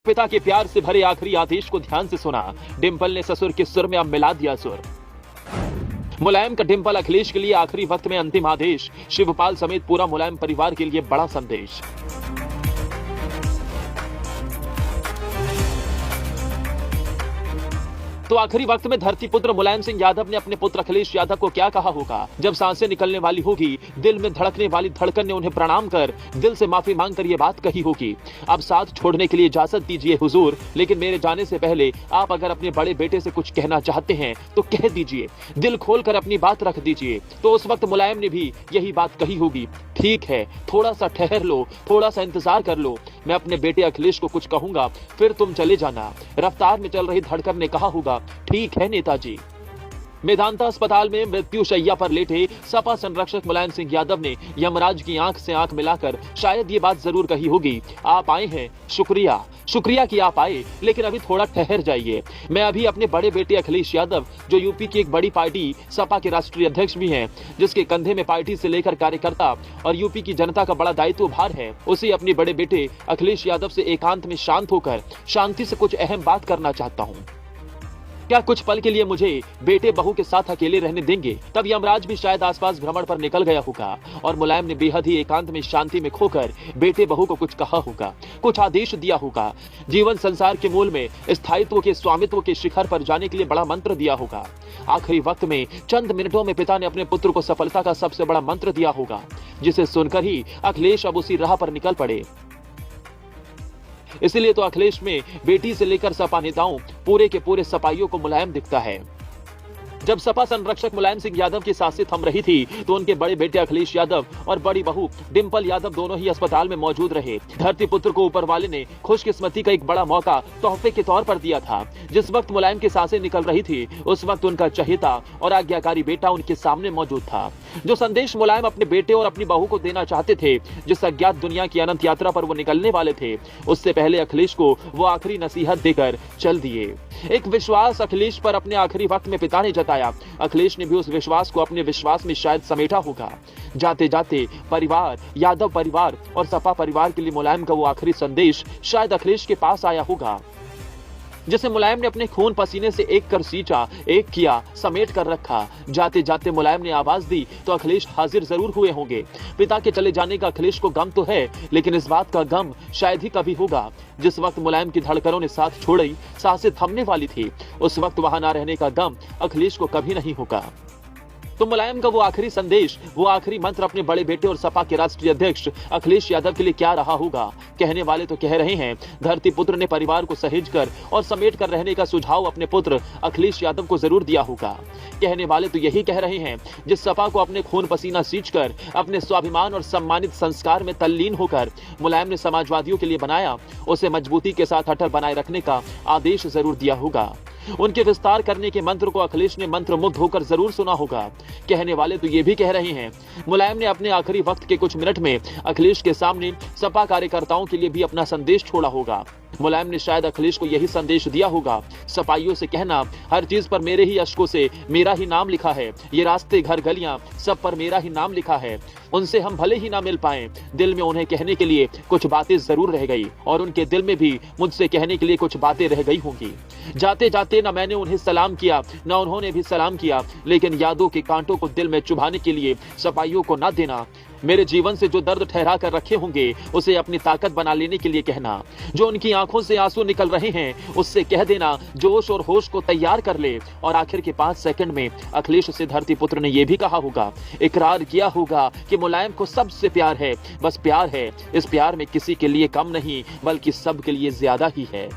पिता के प्यार से भरे आखिरी आदेश को ध्यान से सुना। डिंपल ने ससुर के सुर में अब मिला दिया सुर। मुलायम का डिंपल अखिलेश के लिए आखिरी वक्त में अंतिम आदेश। शिवपाल समेत पूरा मुलायम परिवार के लिए बड़ा संदेश। तो आखिरी वक्त में धरती पुत्र मुलायम सिंह यादव ने अपने पुत्र अखिलेश यादव को क्या कहा होगा? जब सांसें निकलने वाली होगी, दिल में धड़कने वाली धड़कन ने उन्हें प्रणाम कर दिल से माफी मांगकर ये बात कही होगी, अब साथ छोड़ने के लिए इजाजत दीजिए हुजूर, लेकिन मेरे जाने से पहले आप अगर अपने बड़े बेटे से कुछ कहना चाहते हैं तो कह दीजिए, दिल खोलकर अपनी बात रख दीजिए। तो उस वक्त मुलायम ने भी यही बात कही होगी, ठीक है, थोड़ा सा ठहर लो, थोड़ा सा इंतजार कर लो, मैं अपने बेटे अखिलेश को कुछ कहूंगा, फिर तुम चले जाना। रफ्तार में चल रही धड़कन ने कहा होगा, ठीक है नेताजी। मेदांता अस्पताल में मृत्यु शैया पर लेटे सपा संरक्षक मुलायम सिंह यादव ने यमराज की आंख से आंख मिलाकर शायद ये बात जरूर कही होगी, आप आए हैं, शुक्रिया, शुक्रिया कि आप आए, लेकिन अभी थोड़ा ठहर जाइए। मैं अभी अपने बड़े बेटे अखिलेश यादव, जो यूपी की एक बड़ी पार्टी सपा के राष्ट्रीय अध्यक्ष भी हैं, जिसके कंधे में पार्टी से लेकर कार्यकर्ता और यूपी की जनता का बड़ा दायित्व भार है, उसी अपने बड़े बेटे अखिलेश यादव से एकांत में शांत होकर शांति से कुछ अहम बात करना चाहता हूँ। क्या कुछ पल के लिए मुझे बेटे बहू के साथ अकेले रहने देंगे? तब यमराज भी शायद आसपास भ्रमण पर निकल गया होगा और मुलायम ने बेहद ही एकांत में शांति में खोकर बेटे बहू को कुछ कहा होगा, कुछ आदेश दिया होगा, जीवन संसार के मूल में स्थायित्व के स्वामित्व के शिखर पर जाने के लिए बड़ा मंत्र दिया होगा। आखिरी वक्त में चंद मिनटों में पिता ने अपने पुत्र को सफलता का सबसे बड़ा मंत्र दिया होगा, जिसे सुनकर ही अखिलेश अब उसी राह पर निकल पड़े। इसीलिए तो अखिलेश में बेटी से लेकर सपा नेताओं पूरे के पूरे सपाइयों को मुलायम दिखता है। जब सपा संरक्षक मुलायम सिंह यादव की सांसें थम रही थी तो उनके बड़े बेटे अखिलेश यादव और बड़ी बहू डिंपल यादव दोनों ही अस्पताल में मौजूद रहे। धरती पुत्र को ऊपर वाले ने खुशकिस्मती का एक बड़ा मौका तोहफे के तौर पर दिया था। जिस वक्त मुलायम की सांसें निकल रही थी उस वक्त उनका चहेता और आज्ञाकारी बेटा उनके सामने मौजूद था। जो संदेश मुलायम अपने बेटे और अपनी बहू को देना चाहते थे, जिस अज्ञात दुनिया की अनंत यात्रा पर वो निकलने वाले थे, उससे पहले अखिलेश को वो आखिरी नसीहत देकर चल दिए। एक विश्वास अखिलेश पर अपने आखिरी वक्त में पिता ने जताया। अखिलेश ने भी उस विश्वास को अपने विश्वास में शायद समेटा होगा। जाते जाते परिवार, यादव परिवार और सपा परिवार के लिए मुलायम का वो आखिरी संदेश शायद अखिलेश के पास आया होगा, जिसे मुलायम ने अपने खून पसीने से एक कर सींचा, एक किया, समेट कर रखा। जाते जाते मुलायम ने आवाज दी तो अखिलेश हाजिर जरूर हुए होंगे। पिता के चले जाने का अखिलेश को गम तो है, लेकिन इस बात का गम शायद ही कभी होगा जिस वक्त मुलायम की धड़कनों ने साथ छोड़ी, सांसें थमने वाली थी, उस वक्त वहां ना रहने का गम अखिलेश को कभी नहीं होगा। तो मुलायम का वो आखिरी संदेश, वो आखिरी मंत्र अपने बड़े बेटे और सपा के राष्ट्रीय अध्यक्ष अखिलेश यादव के लिए क्या रहा होगा? कहने वाले तो कह रहे हैं, धरती पुत्र ने परिवार को सहेज कर और समेट कर रहने का सुझाव अपने पुत्र अखिलेश यादव को जरूर दिया होगा। कहने वाले तो यही कह रहे हैं, जिस सपा को अपने खून पसीना सींचकर अपने स्वाभिमान और सम्मानित संस्कार में तल्लीन होकर मुलायम ने समाजवादियों के लिए बनाया, उसे मजबूती के साथ अटल बनाए रखने का आदेश जरूर दिया होगा। उनके विस्तार करने के मंत्र को अखिलेश ने मंत्रमुग्ध होकर जरूर सुना होगा। कहने वाले तो ये भी कह रहे हैं, मुलायम ने अपने आखिरी वक्त के कुछ मिनट में अखिलेश के सामने सपा कार्यकर्ताओं के लिए भी अपना संदेश छोड़ा होगा। मुलायम ने शायद अखिलेश को यही संदेश दिया होगा, सपाइयों से कहना, हर चीज पर मेरे ही अश्कों से मेरा ही नाम लिखा है, ये रास्ते घर गलियां सब पर मेरा ही नाम लिखा है। उनसे हम भले ही ना मिल पाए, दिल में उन्हें कहने के लिए कुछ बातें जरूर रह गई और उनके दिल में भी मुझसे कहने के लिए कुछ बातें रह गई होंगी। जाते जाते न मैंने उन्हें सलाम किया न उन्होंने भी सलाम किया, लेकिन यादों के कांटों को दिल में चुभाने के लिए सपाइयों को न देना। मेरे जीवन से जो दर्द ठहरा कर रखे होंगे उसे अपनी ताकत बना लेने के लिए कहना। जो उनकी आंखों से आंसू निकल रहे हैं उससे कह देना, जोश और होश को तैयार कर ले। और आखिर के 5 सेकंड में अखिलेश से धरती पुत्र ने यह भी कहा होगा, इकरार किया होगा कि मुलायम को सबसे प्यार है, बस प्यार है। इस प्यार में किसी के लिए कम नहीं बल्कि सब के लिए ज्यादा ही है।